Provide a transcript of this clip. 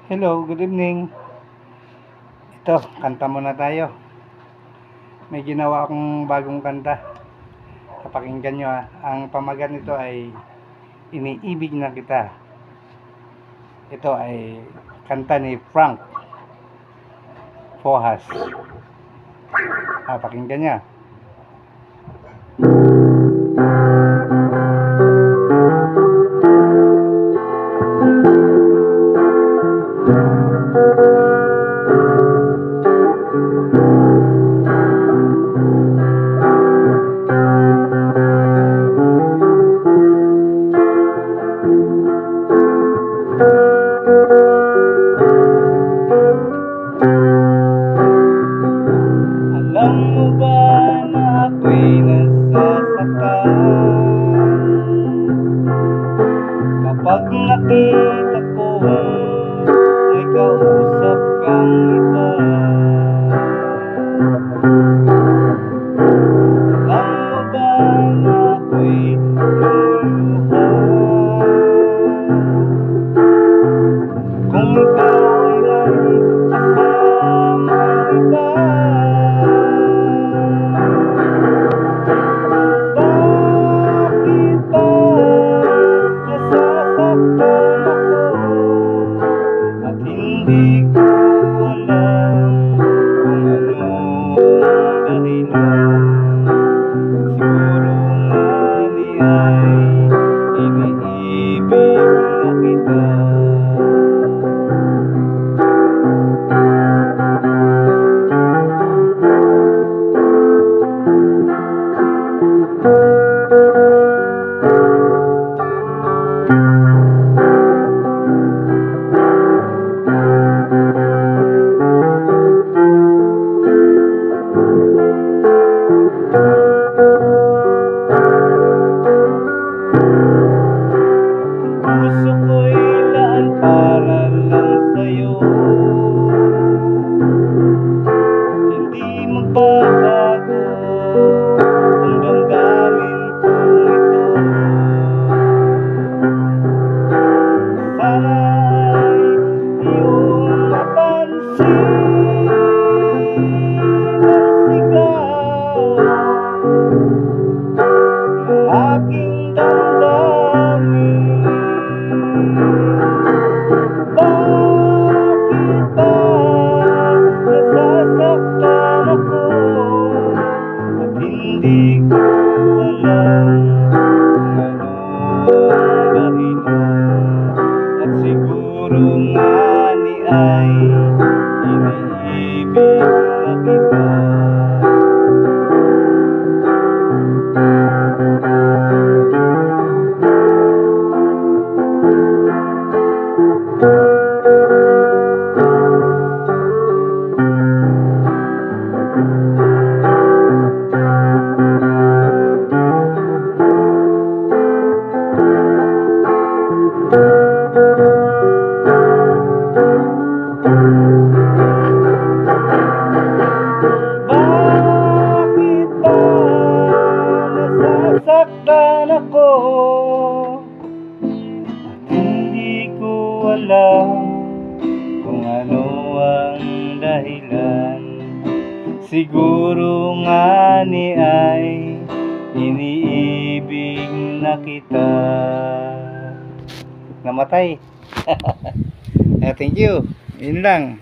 Hello, good evening. Ito, kanta muna tayo. May ginawa akong bagong kanta. Kapakinggan nyo ha. Ang pamagat nito ay Iniibig na Kita. Ito ay kanta ni Frank Fohas. Pakinggan nyo. Alam mo ba na ako'y nasasaktan kapag nakita ko may kausap kang iba? Alam mo ba na ako'y lumuluha kung ikaw ay may kasamang iba? Bakit ba nasasaktan ako at hindi ko alam kung ano ang dahilan? Siguro nga niya'y iniibig na kita. Puso ko'y laan para lang sa'yo, hindi magbabago ang damdamin kong ito. Sana ay iyong mapansin ang sigaw ng aking damdamin. Bakit ba nasasaktan ako at hindi ko alam kung ano ang dahilan? At siguro nga ni ay iniibig na kita. Bakit ba nasasaktan ako at hindi ko alam kung ano ang dahilan? Siguro nga ni ay iniibig na kita. Namatay. Thank you. Yun lang.